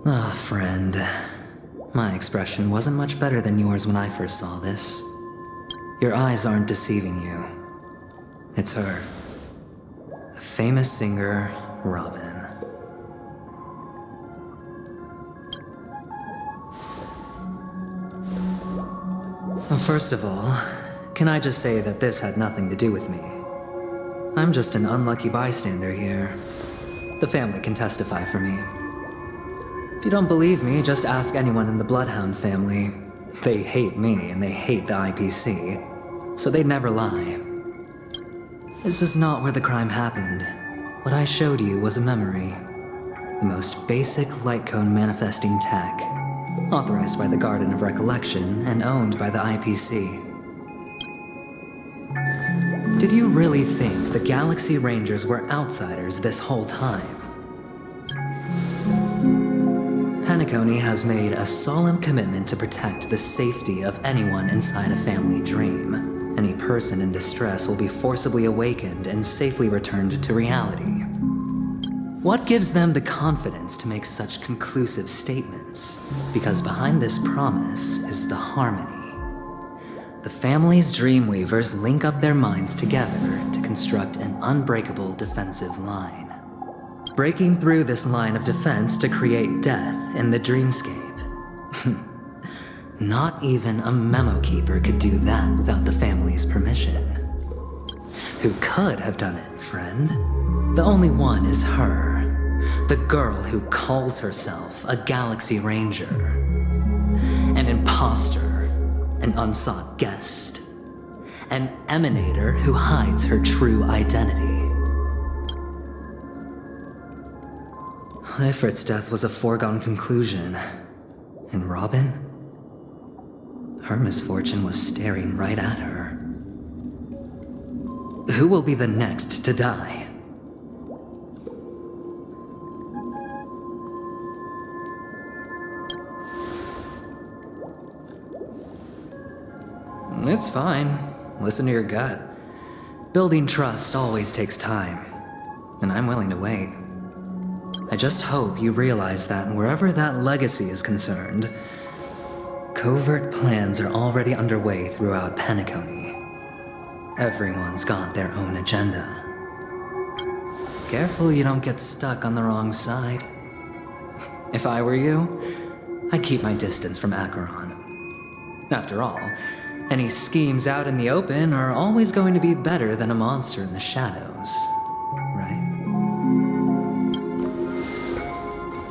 Ah, friend. My expression wasn't much better than yours when I first saw this. Your eyes aren't deceiving you. It's her. The famous singer, Robin. Well, first of all, can I just say that this had nothing to do with me? I'm just an unlucky bystander here. The family can testify for me. If you don't believe me, just ask anyone in the Bloodhound family. They hate me and they hate the IPC, so they'd never lie. This is not where the crime happened. What I showed you was a memory. The most basic light cone manifesting tech, authorized by the Garden of Recollection and owned by the IPC. Did you really think the Galaxy Rangers were outsiders this whole time? Penacony has made a solemn commitment to protect the safety of anyone inside a family dream. Any person in distress will be forcibly awakened and safely returned to reality. What gives them the confidence to make such conclusive statements? Because behind this promise is the harmony. The family's Dreamweavers link up their minds together to construct an unbreakable defensive line. Breaking through this line of defense to create death in the dreamscape. Not even a memo keeper could do that without the family's permission. Who could have done it, friend? The only one is her. The girl who calls herself a Galaxy Ranger. An imposter. An unsought guest. An emanator who hides her true identity. Ifrit's death was a foregone conclusion. And Robin? Her misfortune was staring right at her. Who will be the next to die? It's fine. Listen to your gut. Building trust always takes time, and I'm willing to wait. I just hope you realize that wherever that legacy is concerned, covert plans are already underway throughout Penacony. Everyone's got their own agenda. Careful you don't get stuck on the wrong side. If I were you, I'd keep my distance from Acheron. After all, any schemes out in the open are always going to be better than a monster in the shadows, right?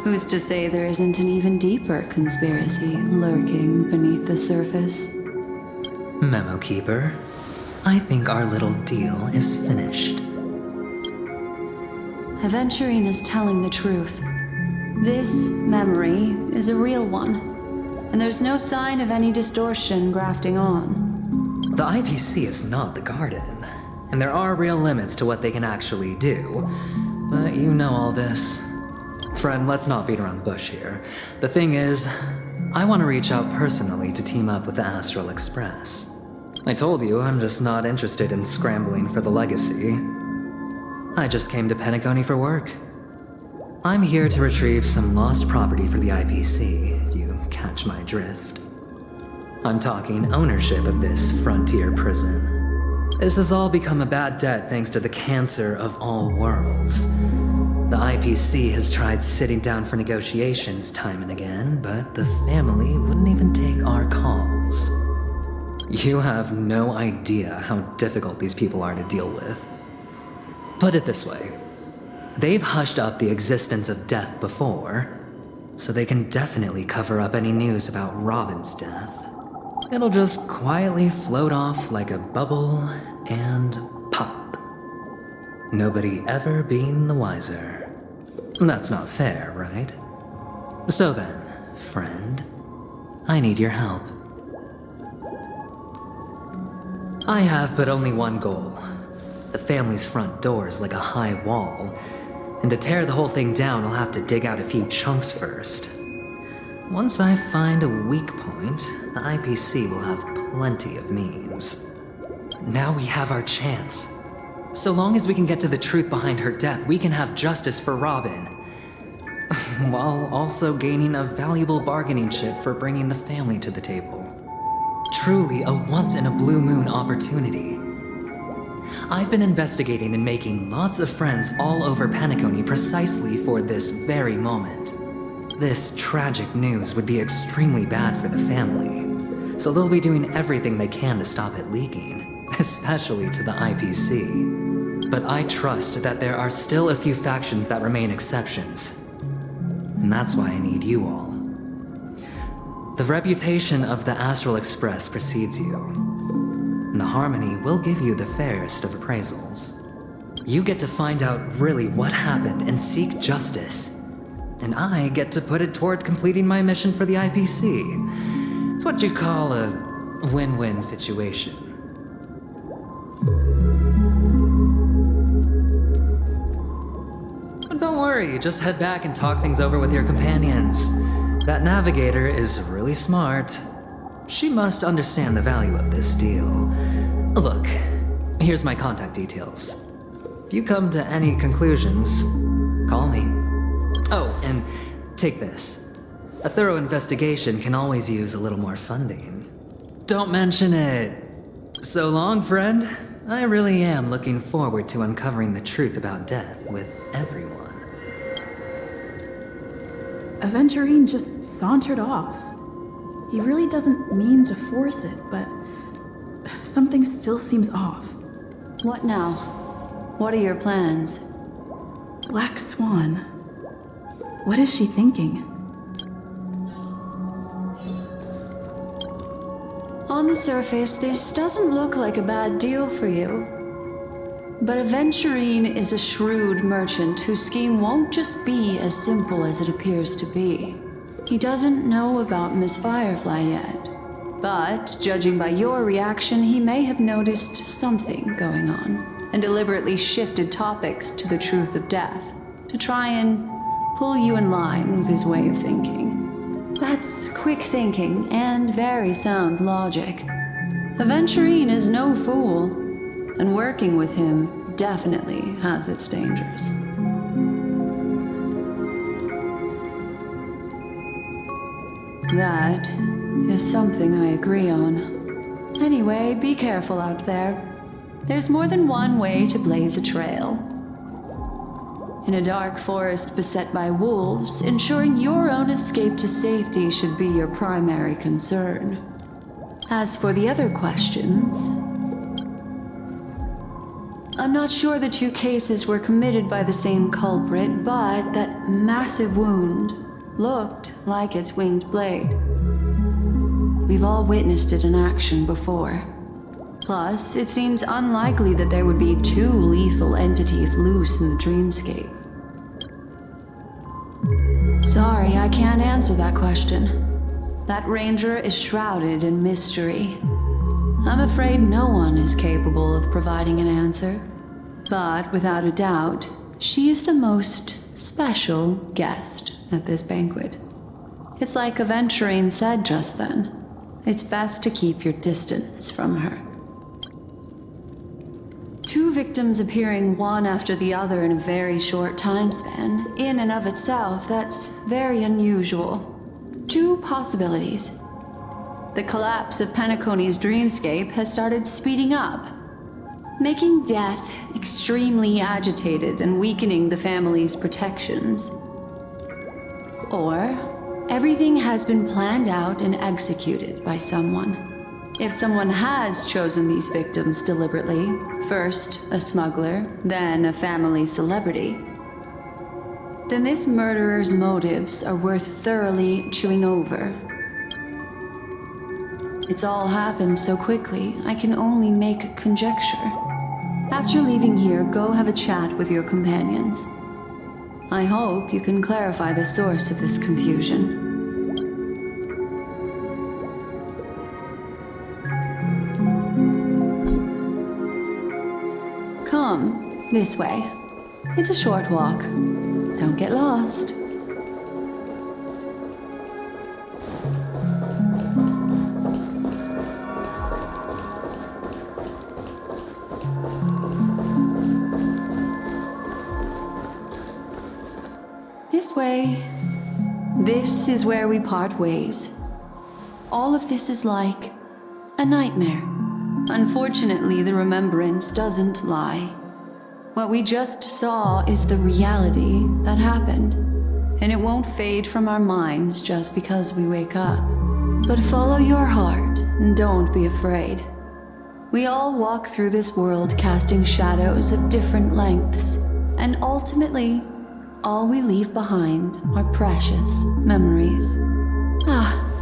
Who's to say there isn't an even deeper conspiracy lurking beneath the surface? Memo Keeper, I think our little deal is finished. Aventurine is telling the truth. This memory is a real one. And there's no sign of any distortion grafting on. The IPC is not the Garden, and there are real limits to what they can actually do. But you know all this. Friend, let's not beat around the bush here. The thing is, I want to reach out personally to team up with the Astral Express. I told you I'm just not interested in scrambling for the legacy. I just came to Penacony for work. I'm here to retrieve some lost property for the IPC, if you catch my drift. I'm talking ownership of this frontier prison. This has all become a bad debt thanks to the cancer of all worlds. The IPC has tried sitting down for negotiations time and again, but the family wouldn't even take our calls. You have no idea how difficult these people are to deal with. Put it this way. They've hushed up the existence of death before, so they can definitely cover up any news about Robin's death. It'll just quietly float off like a bubble and pop. Nobody ever being the wiser. That's not fair, right? So then, friend, I need your help. I have but only one goal. The family's front door is like a high wall, and to tear the whole thing down, I'll have to dig out a few chunks first. Once I find a weak point, the IPC will have plenty of means. Now we have our chance. So long as we can get to the truth behind her death, we can have justice for Robin. while also gaining a valuable bargaining chip for bringing the family to the table. Truly a once-in-a-blue-moon opportunity. I've been investigating and making lots of friends all over Penacony precisely for this very moment. This tragic news would be extremely bad for the family, so they'll be doing everything they can to stop it leaking, especially to the IPC. But I trust that there are still a few factions that remain exceptions, and that's why I need you all. The reputation of the Astral Express precedes you, and the Harmony will give you the fairest of appraisals. You get to find out really what happened and seek justice, and I get to put it toward completing my mission for the IPC. It's what you call a win-win situation. But don't worry, just head back and talk things over with your companions. That navigator is really smart. She must understand the value of this deal. Look, here's my contact details. If you come to any conclusions, call me. Oh, and take this. A thorough investigation can always use a little more funding. Don't mention it. So long, friend. I really am looking forward to uncovering the truth about death with everyone. Aventurine just sauntered off. He really doesn't mean to force it, but something still seems off. What now? What are your plans? Black Swan. What is she thinking? On the surface, this doesn't look like a bad deal for you. But Aventurine is a shrewd merchant whose scheme won't just be as simple as it appears to be. He doesn't know about Miss Firefly yet, but judging by your reaction, he may have noticed something going on and deliberately shifted topics to the truth of death to try and pull you in line with his way of thinking. That's quick thinking and very sound logic. Aventurine is no fool, and working with him definitely has its dangers. That is something I agree on. Anyway, be careful out there. There's more than one way to blaze a trail. In a dark forest beset by wolves, ensuring your own escape to safety should be your primary concern. As for the other questions, I'm not sure the two cases were committed by the same culprit, but that massive wound looked like its winged blade. We've all witnessed it in action before. Plus, it seems unlikely that there would be two lethal entities loose in the dreamscape. Sorry, I can't answer that question. That ranger is shrouded in mystery. I'm afraid no one is capable of providing an answer. But without a doubt, she is the most special guest at this banquet. It's like Aventurine said just then. It's best to keep your distance from her. Two victims appearing one after the other in a very short time span, in and of itself, that's very unusual. Two possibilities. The collapse of Penacony's dreamscape has started speeding up, making death extremely agitated and weakening the family's protections. Or everything has been planned out and executed by someone. If someone has chosen these victims deliberately, first a smuggler, then a family celebrity, then this murderer's motives are worth thoroughly chewing over. It's all happened so quickly, I can only make conjecture. After leaving here, go have a chat with your companions. I hope you can clarify the source of this confusion. Come, this way. It's a short walk. Don't get lost. This way. This is where we part ways. All of this is like a nightmare. Unfortunately, the remembrance doesn't lie. What we just saw is the reality that happened, and it won't fade from our minds just because we wake up. But follow your heart and don't be afraid. We all walk through this world casting shadows of different lengths, and ultimately, all we leave behind are precious memories.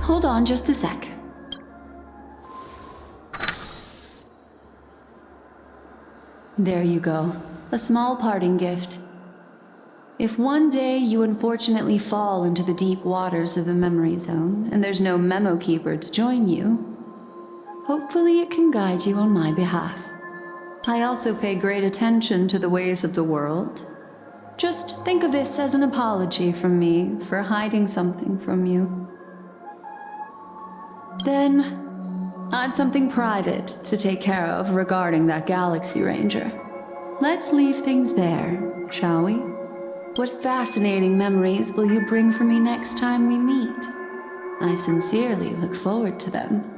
Hold on just a sec. There you go. A small parting gift. If one day you unfortunately fall into the deep waters of the memory zone and there's no memo keeper to join you, hopefully it can guide you on my behalf. I also pay great attention to the ways of the world. Just think of this as an apology from me for hiding something from you. Then, I've something private to take care of regarding that Galaxy Ranger. Let's leave things there, shall we? What fascinating memories will you bring for me next time we meet? I sincerely look forward to them.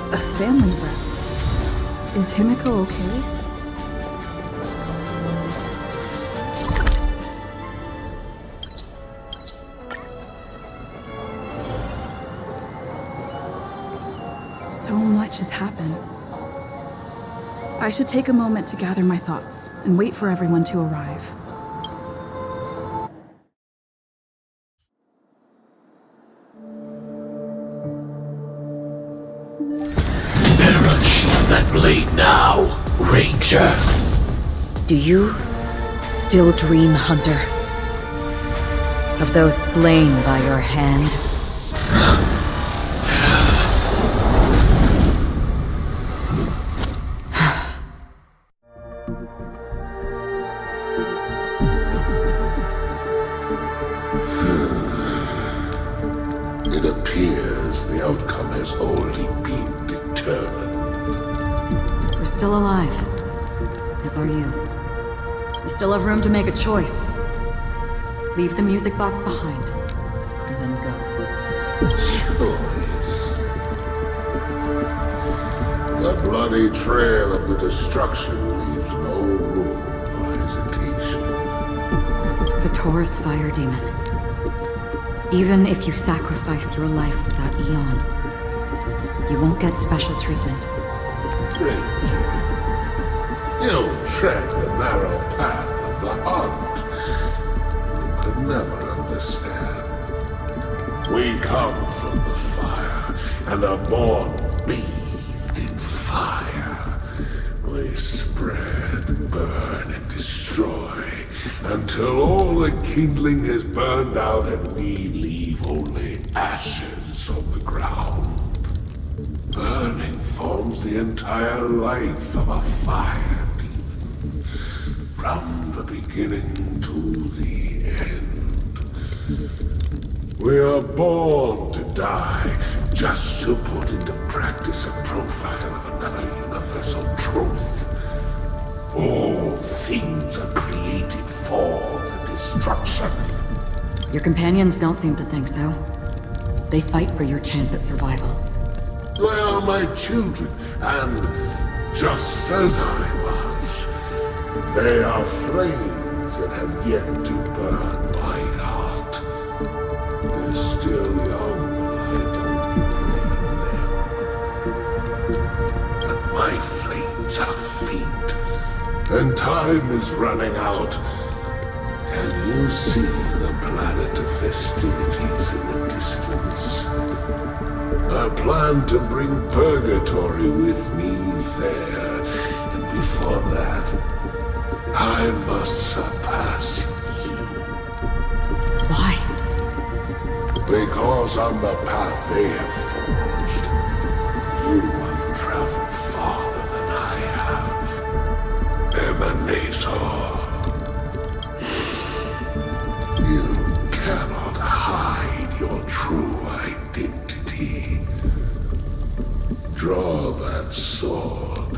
A family rep. Is Himiko okay? So much has happened. I should take a moment to gather my thoughts and wait for everyone to arrive. That blade now, Ranger. Do you still dream, Hunter? Of those slain by your hand? It appears the outcome has already been determined. We're still alive, as are you. You still have room to make a choice. Leave the music box behind, and then go. Choice. The bloody trail of the destruction leaves no room for hesitation. The Taurus Fire Demon. Even if you sacrifice your life for that Eon, you won't get special treatment. Ranger, you tread the narrow path of the hunt. You could never understand. We come from the fire, and are born bathed in fire. We spread, burn, and destroy, until all the kindling has burned out and we leave only ashes on the ground. Burning forms the entire life of a fire demon, from the beginning to the end. We are born to die, just to put into practice a profile of another universal truth. All things are created for the destruction. Your companions don't seem to think so. They fight for your chance at survival. They are my children, and just as I was, they are flames that have yet to burn my heart. They're still young, I don't blame them. But my flames are faint, and time is running out. Can You see the planet of festivities in the distance. I plan to bring purgatory with me there, and before that, I must surpass you. Why? Because on the path they have forged, you have traveled farther than I have. Emanator. You cannot hide your true identity. Draw that sword,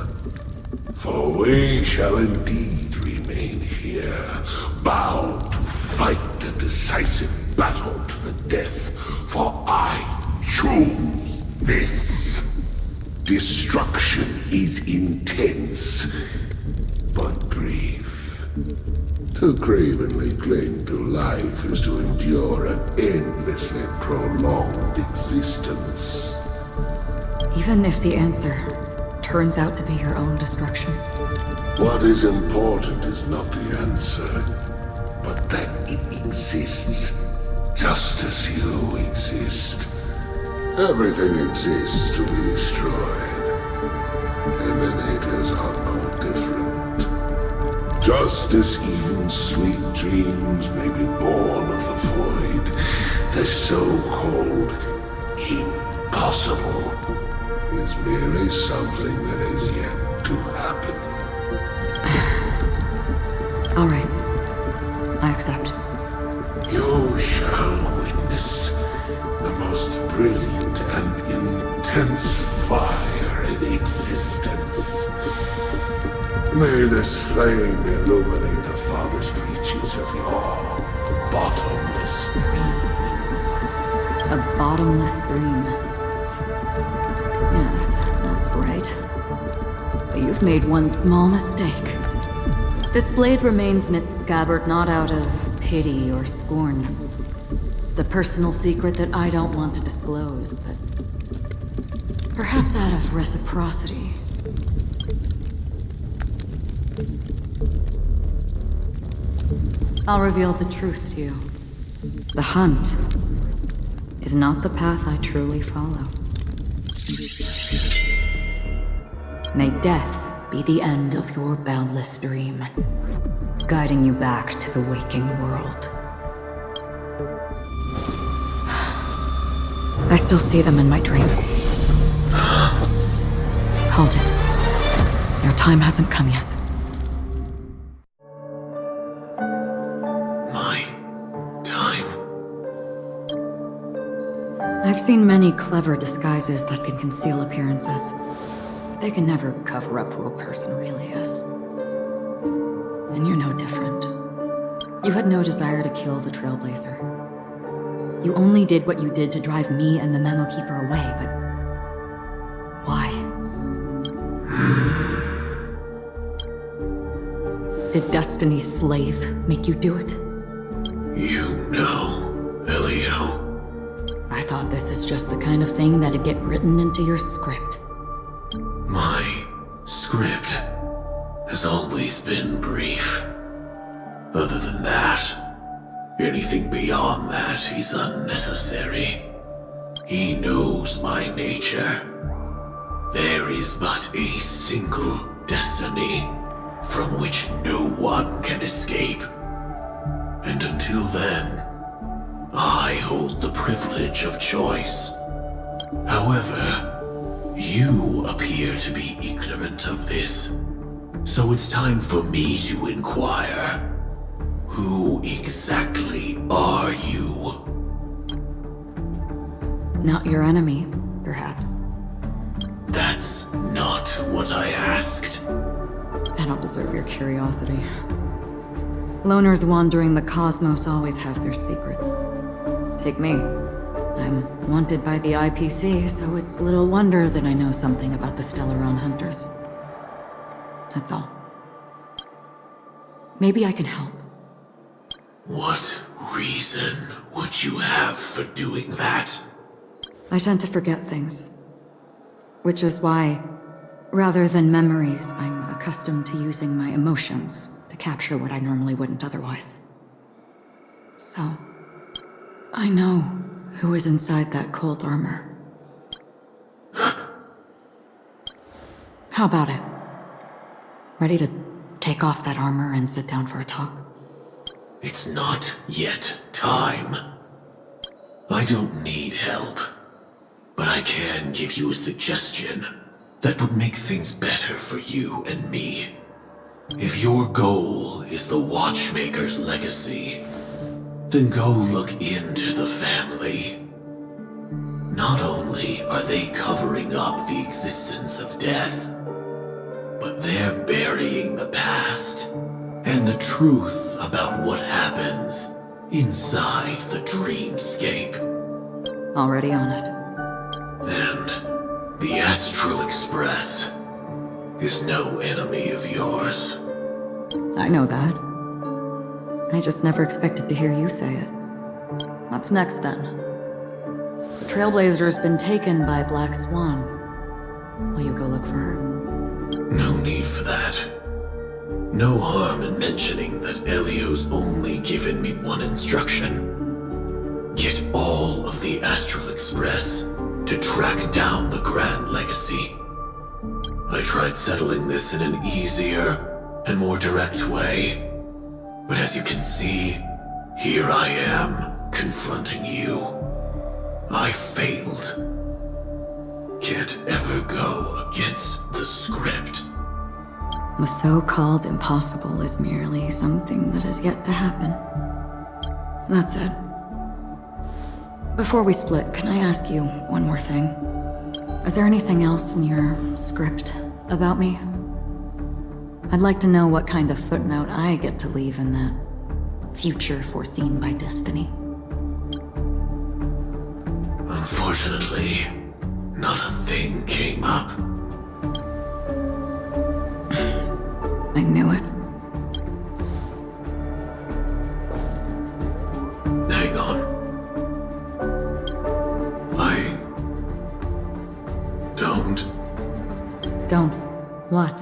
for we shall indeed remain here, bound to fight a decisive battle to the death, for I choose this. Destruction is intense, but brief. To cravenly cling to life is to endure an endlessly prolonged existence. Even if the answer turns out to be your own destruction. What is important is not the answer, but that it exists, just as you exist. Everything exists to be destroyed. Emanators are no different. Just as even sweet dreams may be born of the void, the so-called impossible is merely something that is yet to happen. All right. I accept. You shall witness the most brilliant and intense fire in existence. May this flame illuminate the farthest reaches of your bottomless dream. A bottomless stream. Yes, that's right. But you've made one small mistake. This blade remains in its scabbard not out of pity or scorn. It's a personal secret that I don't want to disclose, but perhaps out of reciprocity. I'll reveal the truth to you. The hunt is not the path I truly follow. May death be the end of your boundless dream, guiding you back to the waking world. I still see them in my dreams. Hold it. Your time hasn't come yet. My time? I've seen many clever disguises that can conceal appearances. They can never cover up who a person really is. And you're no different. You had no desire to kill the Trailblazer. You only did what you did to drive me and the Memo Keeper away, but... why? Did Destiny's slave make you do it? You know, Elio. I thought this is just the kind of thing that'd get written into your script. My script has always been brief. Other than that, anything beyond that is unnecessary. He knows my nature. There is but a single destiny from which no one can escape. And until then, I hold the privilege of choice. However, you appear to be ignorant of this, so it's time for me to inquire. Who exactly are you? Not your enemy, perhaps. That's not what I asked. I don't deserve your curiosity. Loners wandering the cosmos always have their secrets. Take me. I'm wanted by the IPC, so it's little wonder that I know something about the Stellaron Hunters. That's all. Maybe I can help. What reason would you have for doing that? I tend to forget things. Which is why, rather than memories, I'm accustomed to using my emotions to capture what I normally wouldn't otherwise. So, I know who is inside that cold armor. How about it? Ready to take off that armor and sit down for a talk? It's not yet time. I don't need help, but I can give you a suggestion that would make things better for you and me. If your goal is the Watchmaker's legacy, then go look into the family. Not only are they covering up the existence of death, but they're burying the past and the truth about what happens inside the dreamscape. Already on it. And the Astral Express is no enemy of yours. I know that. I just never expected to hear you say it. What's next, then? The Trailblazer's been taken by Black Swan. Will you go look for her? No need for that. No harm in mentioning that Elio's only given me one instruction. Get all of the Astral Express to track down the Grand Legacy. I tried settling this in an easier and more direct way, but as you can see, here I am confronting you. I failed. Can't ever go against the script. The so-called impossible is merely something that has yet to happen. That said, before we split, can I ask you one more thing? Is there anything else in your script about me? I'd like to know what kind of footnote I get to leave in that future foreseen by destiny. Unfortunately, not a thing came up. I knew it. Hang on. I don't. Don't. What?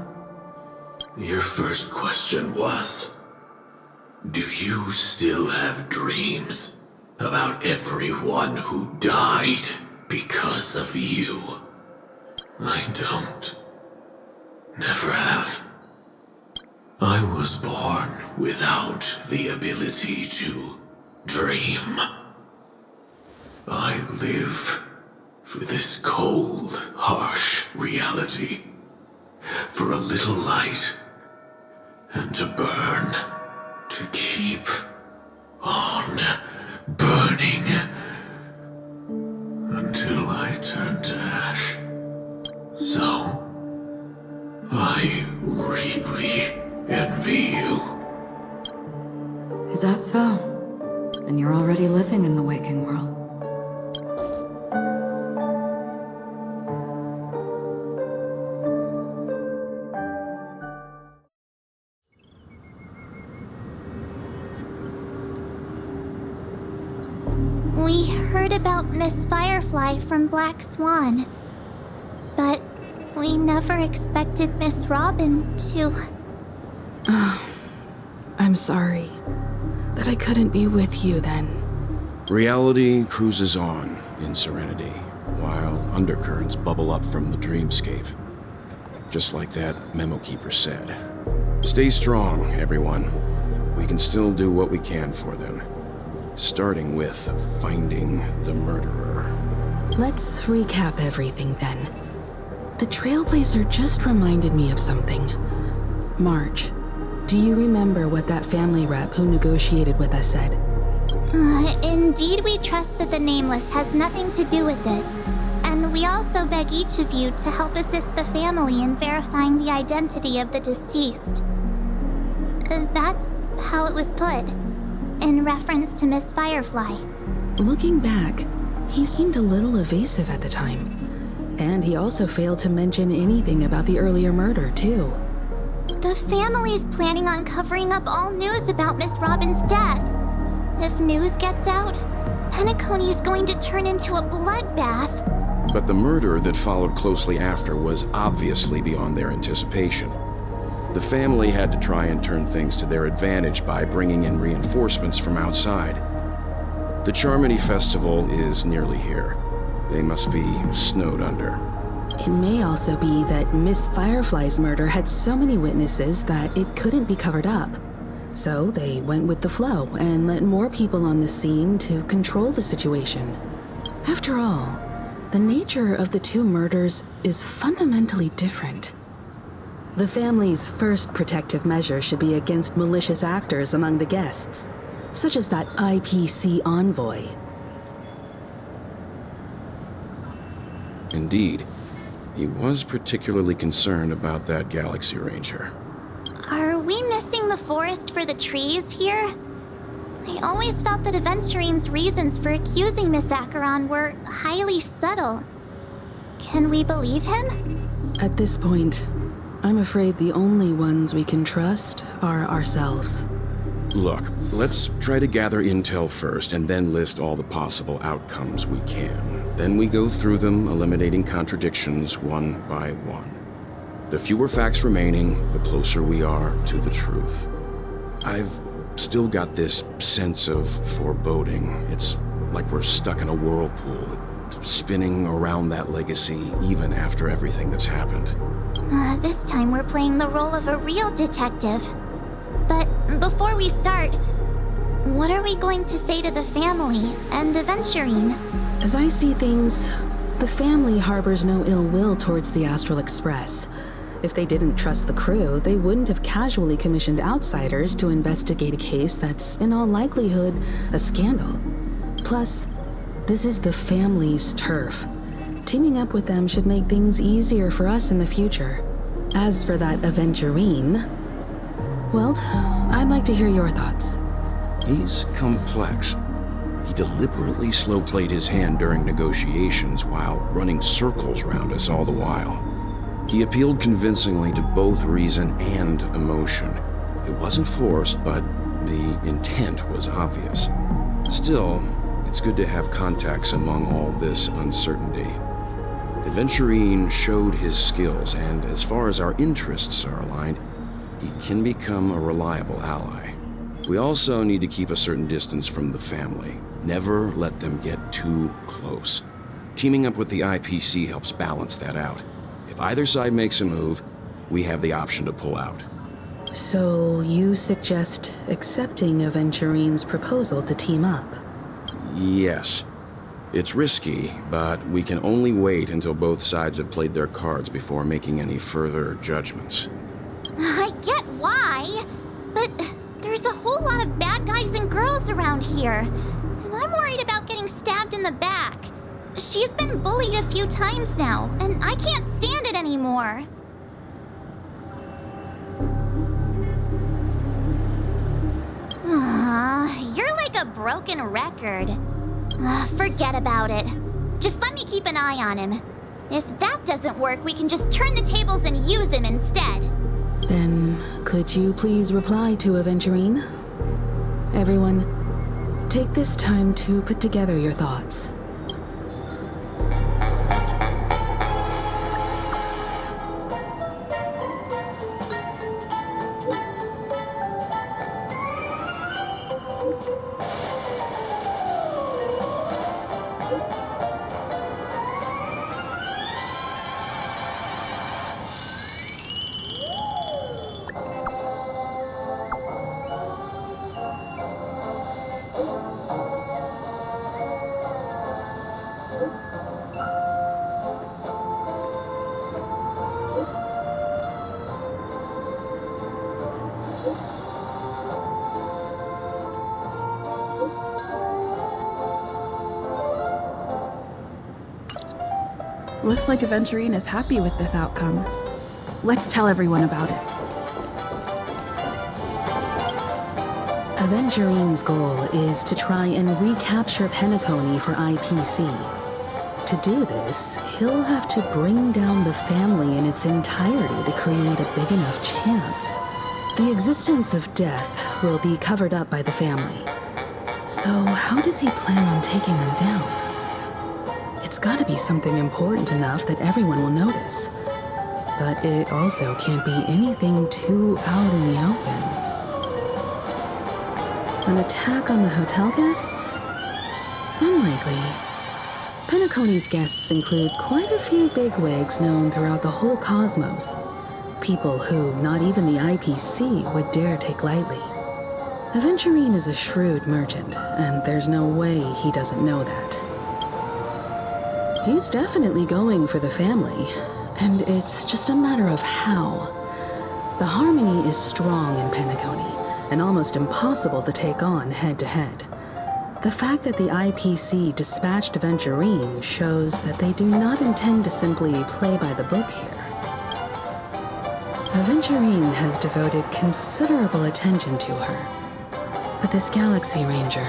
Your first question was, do you still have dreams about everyone who died because of you? I don't. Never have. I was born without the ability to dream. I live for this cold, harsh reality, for a little light, and to burn, to keep on burning, until I turn to ash. So, I really envy you. Is that so? Then you're already living in the waking world. We heard about Miss Firefly from Black Swan, but we never expected Miss Robin to... I'm sorry that I couldn't be with you then. Reality cruises on in serenity, while undercurrents bubble up from the dreamscape. Just like that memo keeper said. Stay strong, everyone. We can still do what we can for them. Starting with finding the murderer. Let's recap everything then. The Trailblazer just reminded me of something. March, do you remember what that family rep who negotiated with us said? Indeed, we trust that the Nameless has nothing to do with this. And we also beg each of you to help assist the family in verifying the identity of the deceased. That's how it was put, in reference to Miss Firefly. Looking back, he seemed a little evasive at the time. And he also failed to mention anything about the earlier murder, too. The family's planning on covering up all news about Miss Robin's death. If news gets out, Penacony is going to turn into a bloodbath. But the murder that followed closely after was obviously beyond their anticipation. The family had to try and turn things to their advantage by bringing in reinforcements from outside. The Charmony Festival is nearly here. They must be snowed under. It may also be that Miss Firefly's murder had so many witnesses that it couldn't be covered up. So they went with the flow and let more people on the scene to control the situation. After all, the nature of the two murders is fundamentally different. The family's first protective measure should be against malicious actors among the guests, such as that IPC envoy. Indeed. He was particularly concerned about that Galaxy Ranger. Are we missing the forest for the trees here? I always felt that Aventurine's reasons for accusing Miss Acheron were highly subtle. Can we believe him? At this point, I'm afraid the only ones we can trust are ourselves. Look, let's try to gather intel first and then list all the possible outcomes we can. Then we go through them, eliminating contradictions one by one. The fewer facts remaining, the closer we are to the truth. I've still got this sense of foreboding. It's like we're stuck in a whirlpool, spinning around that legacy even after everything that's happened. This time we're playing the role of a real detective. But before we start, what are we going to say to the family and Aventurine? As I see things, the family harbors no ill will towards the Astral Express. If they didn't trust the crew, they wouldn't have casually commissioned outsiders to investigate a case that's, in all likelihood, a scandal. Plus, this is the family's turf. Teaming up with them should make things easier for us in the future. As for that Aventurine, well, I'd like to hear your thoughts. He's complex. He deliberately slow-played his hand during negotiations while running circles around us all the while. He appealed convincingly to both reason and emotion. It wasn't forced, but the intent was obvious. Still, it's good to have contacts among all this uncertainty. Aventurine showed his skills, and as far as our interests are aligned, he can become a reliable ally. We also need to keep a certain distance from the family. Never let them get too close. Teaming up with the IPC helps balance that out. If either side makes a move, we have the option to pull out. So you suggest accepting Aventurine's proposal to team up? Yes. It's risky, but we can only wait until both sides have played their cards before making any further judgments. I get why, but there's a whole lot of bad guys and girls around here, and I'm worried about getting stabbed in the back. She's been bullied a few times now, and I can't stand it anymore. You're like a broken record. Forget about it. Just let me keep an eye on him. If that doesn't work, we can just turn the tables and use him instead. Then, could you please reply to Aventurine? Everyone, take this time to put together your thoughts. Looks like Aventurine is happy with this outcome. Let's tell everyone about it. Aventurine's goal is to try and recapture Penacony for IPC. To do this, he'll have to bring down the family in its entirety to create a big enough chance. The existence of death will be covered up by the family. So how does he plan on taking them down? It's gotta be something important enough that everyone will notice. But it also can't be anything too out in the open. An attack on the hotel guests? Unlikely. Penacony's guests include quite a few bigwigs known throughout the whole cosmos. People who not even the IPC would dare take lightly. Aventurine is a shrewd merchant, and there's no way he doesn't know that. He's definitely going for the family, and it's just a matter of how. The harmony is strong in Penacony, and almost impossible to take on head-to-head. The fact that the IPC dispatched Aventurine shows that they do not intend to simply play by the book here. Aventurine has devoted considerable attention to her. But this Galaxy Ranger,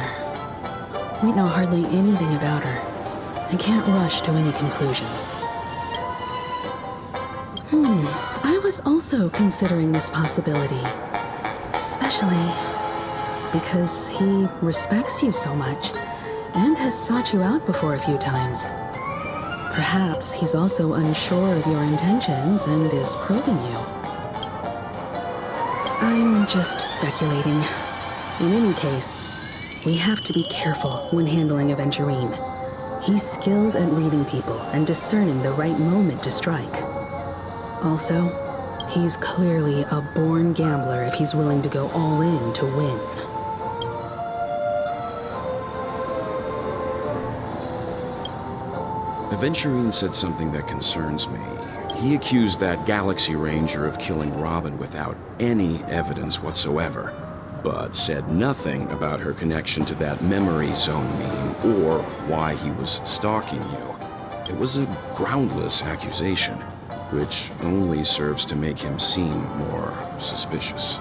we know hardly anything about her and can't rush to any conclusions. I was also considering this possibility, especially because he respects you so much and has sought you out before a few times. Perhaps he's also unsure of your intentions and is probing you. I'm just speculating. In any case, we have to be careful when handling Aventurine. He's skilled at reading people and discerning the right moment to strike. Also, he's clearly a born gambler if he's willing to go all in to win. Aventurine said something that concerns me. He accused that Galaxy Ranger of killing Robin without any evidence whatsoever, but said nothing about her connection to that memory zone meme or why he was stalking you. It was a groundless accusation, which only serves to make him seem more suspicious.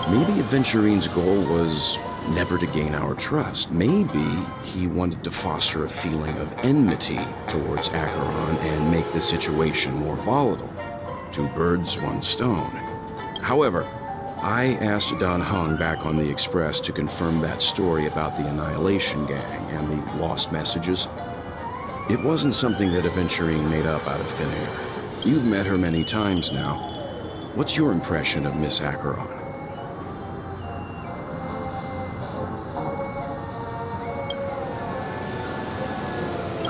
Maybe Aventurine's goal was never to gain our trust. Maybe he wanted to foster a feeling of enmity towards Acheron and make the situation more volatile. Two birds, one stone. However, I asked Don Hung back on the Express to confirm that story about the Annihilation Gang and the lost messages. It wasn't something that Aventurine made up out of thin air. You've met her many times now. What's your impression of Miss Acheron?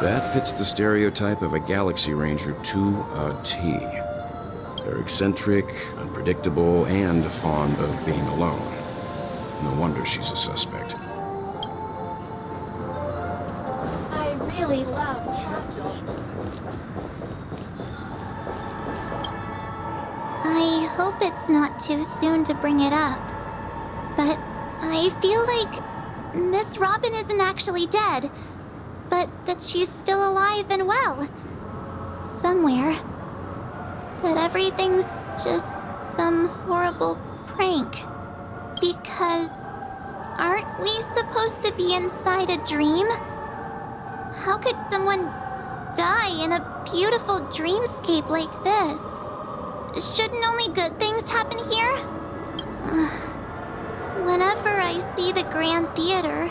That fits the stereotype of a Galaxy Ranger to a T. They're eccentric, unpredictable, and fond of being alone. No wonder she's a suspect. I really love hockey. I hope it's not too soon to bring it up, but I feel like Miss Robin isn't actually dead, but that she's still alive and well. Somewhere. That everything's just some horrible prank. Because aren't we supposed to be inside a dream? How could someone die in a beautiful dreamscape like this? Shouldn't only good things happen here? Whenever I see the Grand Theater,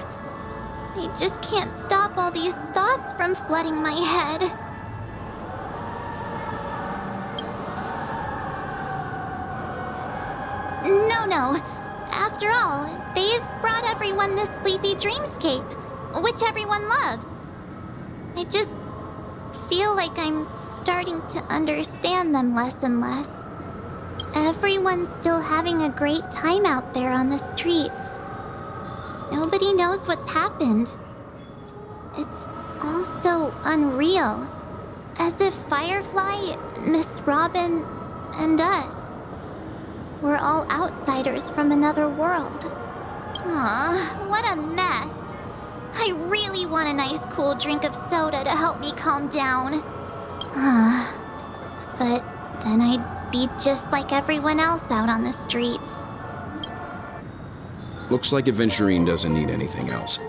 I just can't stop all these thoughts from flooding my head. No. After all, they've brought everyone this sleepy dreamscape, which everyone loves. I just feel like I'm starting to understand them less and less. Everyone's still having a great time out there on the streets. Nobody knows what's happened. It's all so unreal. As if Firefly, Miss Robin, and us we're all outsiders from another world. Aw, what a mess. I really want a nice cool drink of soda to help me calm down. But then I'd be just like everyone else out on the streets. Looks like Aventurine doesn't need anything else.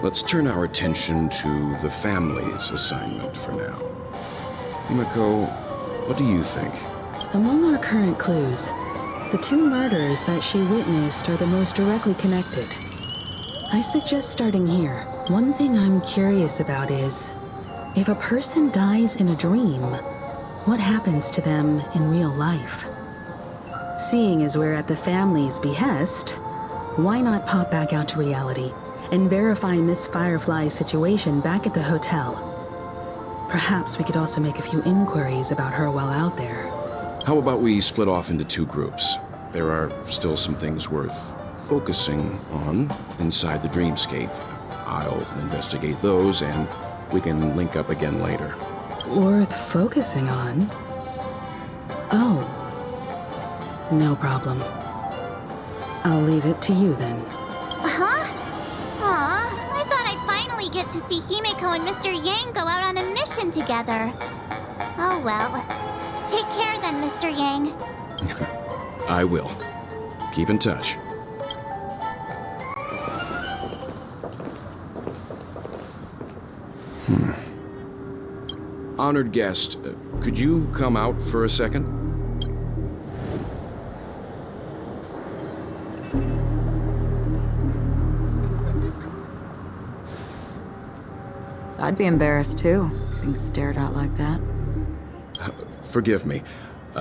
Let's turn our attention to the family's assignment for now. Himiko, what do you think? Among our current clues, the two murders that she witnessed are the most directly connected. I suggest starting here. One thing I'm curious about is, if a person dies in a dream, what happens to them in real life? Seeing as we're at the family's behest, why not pop back out to reality and verify Miss Firefly's situation back at the hotel? Perhaps we could also make a few inquiries about her while out there. How about we split off into 2 groups? There are still some things worth focusing on inside the dreamscape. I'll investigate those, and we can link up again later. Worth focusing on? Oh. No problem. I'll leave it to you then. Huh? Aw, I thought I'd finally get to see Himeko and Mr. Yang go out on a mission together. Oh well. Take care then, Mr. Yang. I will. Keep in touch. Honored guest, could you come out for a second? I'd be embarrassed too, getting stared at like that. Forgive me.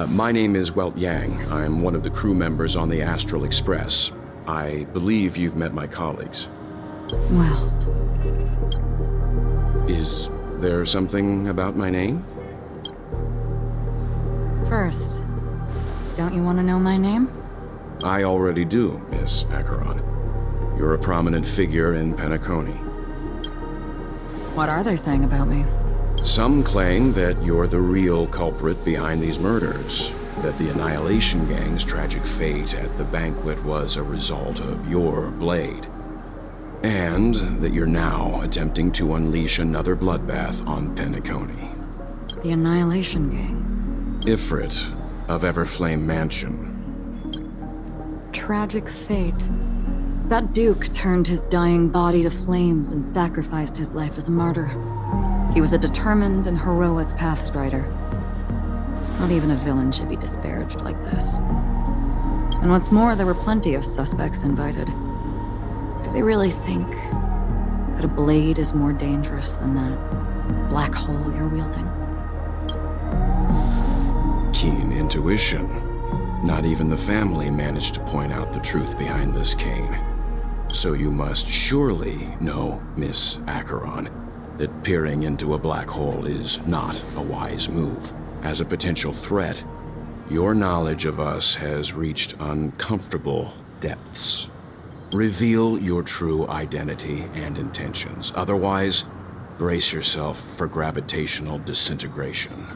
My name is Welt Yang. I'm one of the crew members on the Astral Express. I believe you've met my colleagues. Welt. Is there something about my name? First, don't you want to know my name? I already do, Miss Acheron. You're a prominent figure in Penacony. What are they saying about me? Some claim that you're the real culprit behind these murders, that the Annihilation Gang's tragic fate at the banquet was a result of your blade, and that you're now attempting to unleash another bloodbath on Penacony. The Annihilation Gang. Ifrit of Everflame Mansion. Tragic fate. That Duke turned his dying body to flames and sacrificed his life as a martyr. He was a determined and heroic pathstrider. Not even a villain should be disparaged like this. And what's more, there were plenty of suspects invited. Do they really think that a blade is more dangerous than that black hole you're wielding? Keen intuition. Not even the family managed to point out the truth behind this cane. So you must surely know, Miss Acheron, that peering into a black hole is not a wise move. As a potential threat, your knowledge of us has reached uncomfortable depths. Reveal your true identity and intentions. Otherwise, brace yourself for gravitational disintegration.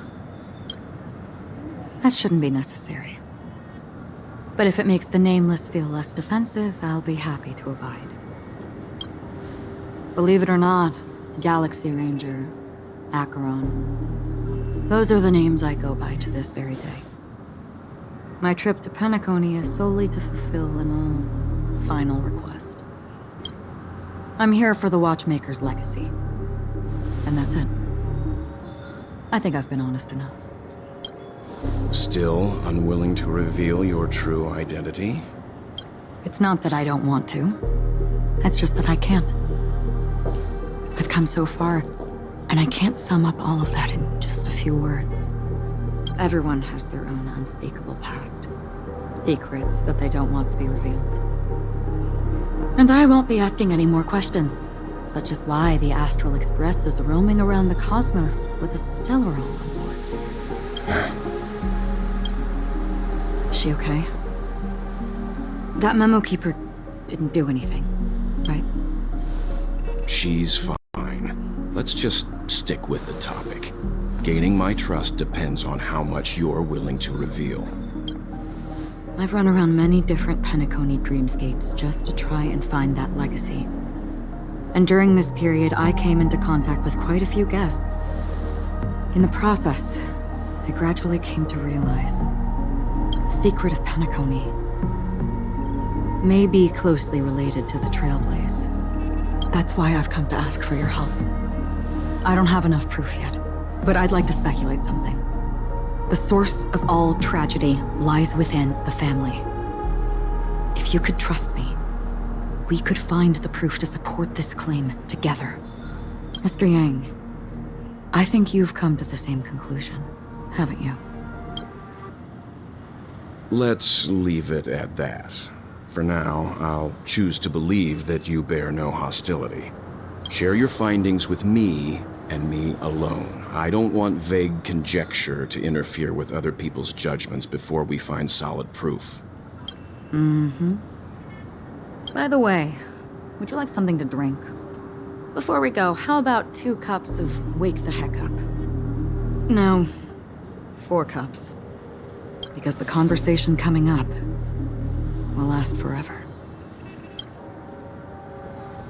That shouldn't be necessary. But if it makes the Nameless feel less defensive, I'll be happy to abide. Believe it or not, Galaxy Ranger, Acheron. Those are the names I go by to this very day. My trip to Penacony is solely to fulfill an old, final request. I'm here for the Watchmaker's legacy. And that's it. I think I've been honest enough. Still unwilling to reveal your true identity? It's not that I don't want to. It's just that I can't. I've come so far, and I can't sum up all of that in just a few words. Everyone has their own unspeakable past. Secrets that they don't want to be revealed. And I won't be asking any more questions, such as why the Astral Express is roaming around the cosmos with a Stellaron on board. Is she okay? That memo keeper didn't do anything, right? She's fine. Let's just stick with the topic. Gaining my trust depends on how much you're willing to reveal. I've run around many different Penacony dreamscapes just to try and find that legacy. And during this period, I came into contact with quite a few guests. In the process, I gradually came to realize the secret of Penacony may be closely related to the Trailblaze. That's why I've come to ask for your help. I don't have enough proof yet, but I'd like to speculate something. The source of all tragedy lies within the family. If you could trust me, we could find the proof to support this claim together. Mr. Yang, I think you've come to the same conclusion, haven't you? Let's leave it at that. For now, I'll choose to believe that you bear no hostility. Share your findings with me and me alone. I don't want vague conjecture to interfere with other people's judgments before we find solid proof. By the way, would you like something to drink? Before we go, how about 2 cups of Wake the Heck Up? No, 4 cups. Because the conversation coming up will last forever.